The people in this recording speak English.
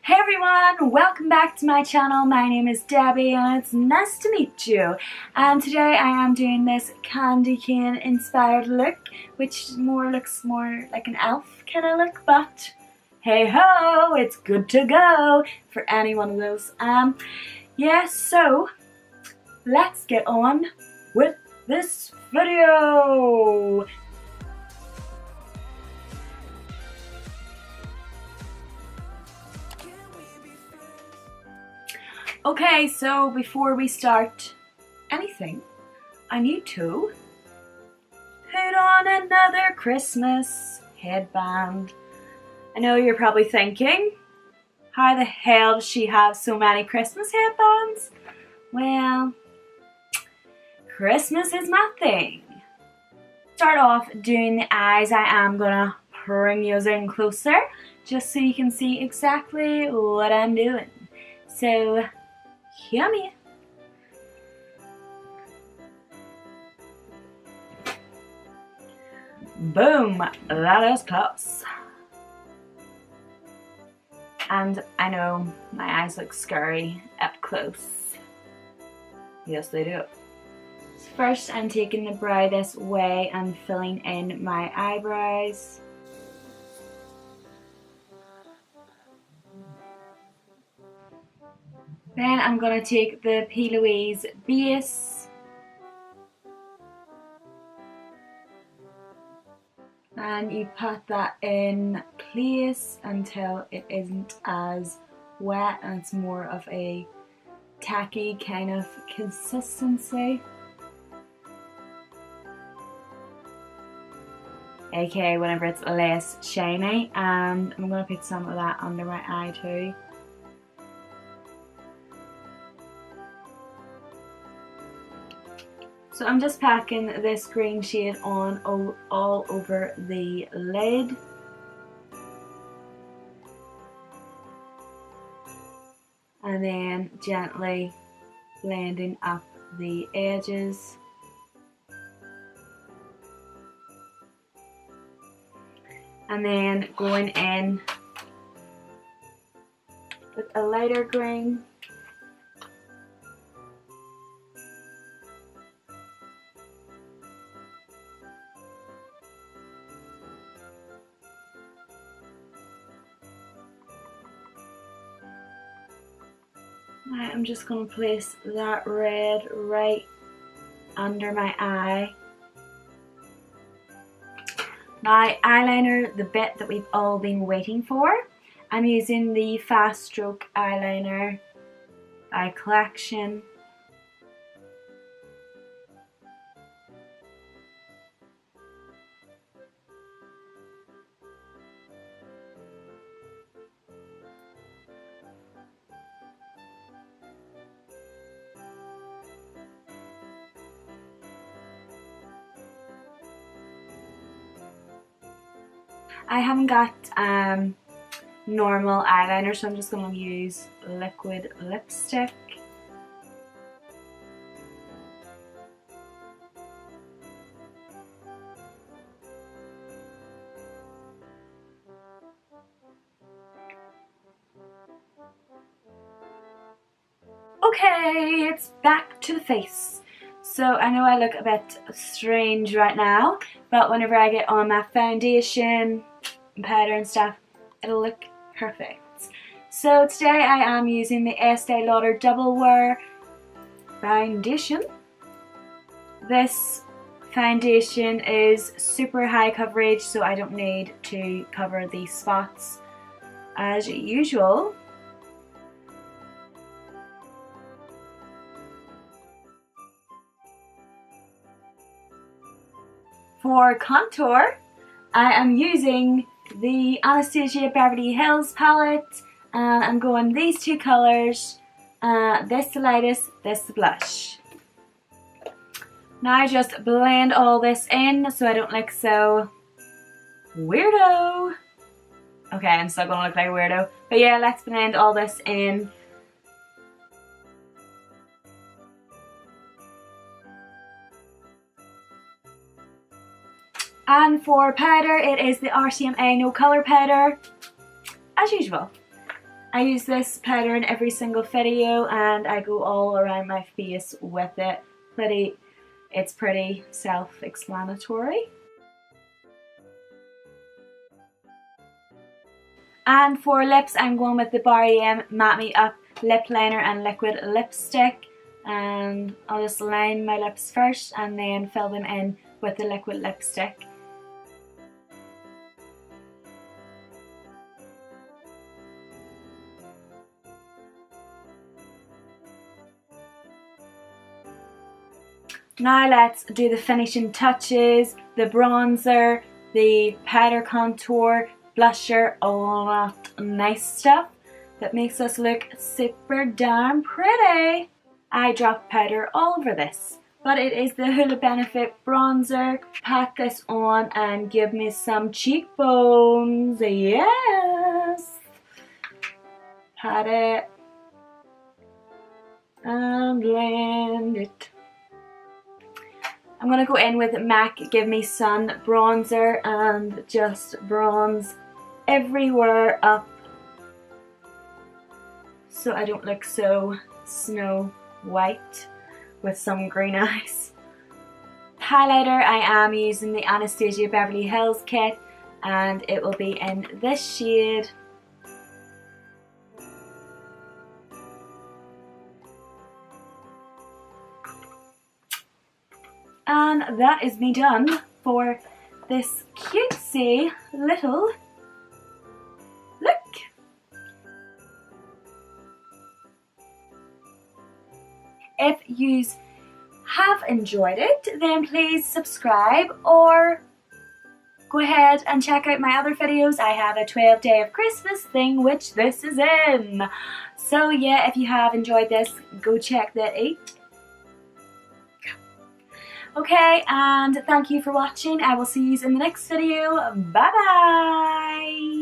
Hey everyone, welcome back to my channel. My name is Debbie and it's nice to meet you. And today I am doing this candy cane inspired look, which looks more like an elf kind of look, but hey ho, it's good to go for any one of those. So let's get on with this video. Okay, so before we start anything, I need to put on another Christmas headband. I know you're probably thinking, how the hell does she have so many Christmas headbands? Well, Christmas is my thing. Start off doing the eyes. I am gonna bring you in closer just so you can see exactly what I'm doing. So, yummy. Boom, that is close. And I know my eyes look scary up close. Yes, they do. So first I'm taking the brow this way and filling in my eyebrows. Then I'm going to take the PLouise base and you put that in place until it isn't as wet and it's more of a tacky kind of consistency. Okay, whenever it's less shiny, and I'm going to put some of that under my eye too. So I'm just packing this green shade on all over the lid. And then gently blending up the edges. And then going in with a lighter green. Now I'm just going to place that red right under my eye. Now eyeliner, the bit that we've all been waiting for. I'm using the Fast Stroke eyeliner by Collection. I haven't got normal eyeliner, so I'm just going to use liquid lipstick. Okay, it's back to the face. So I know I look a bit strange right now, but whenever I get on my foundation and powder and stuff, it'll look perfect. So today I am using the Estee Lauder Double Wear foundation. This foundation is super high coverage, so I don't need to cover the spots as usual. For contour, I am using the Anastasia Beverly Hills palette, and I'm going these two colours, this the lightest, this the blush. Now I just blend all this in so I don't look so weirdo. Okay, I'm still going to look like a weirdo, but yeah, let's blend all this in. And for powder, it is the RCMA No Colour powder, as usual. I use this powder in every single video and I go all around my face with it. It's pretty self-explanatory. And for lips, I'm going with the RCMA Matte Me Up lip liner and liquid lipstick. And I'll just line my lips first and then fill them in with the liquid lipstick. Now let's do the finishing touches, the bronzer, the powder contour, blusher, all that nice stuff that makes us look super darn pretty. I drop powder all over this, but it is the Hoola Benefit bronzer. Pack this on and give me some cheekbones, yes! Pat it and blend it. I'm going to go in with MAC Give Me Sun bronzer and just bronze everywhere up so I don't look so snow white with some green eyes. Highlighter, I am using the Anastasia Beverly Hills kit and it will be in this shade. And that is me done for this cutesy little look. If you have enjoyed it, then please subscribe or go ahead and check out my other videos. I have a 12-day of Christmas thing, which this is in. So yeah, if you have enjoyed this, go check that out. Okay, and thank you for watching. I will see you in the next video. Bye bye!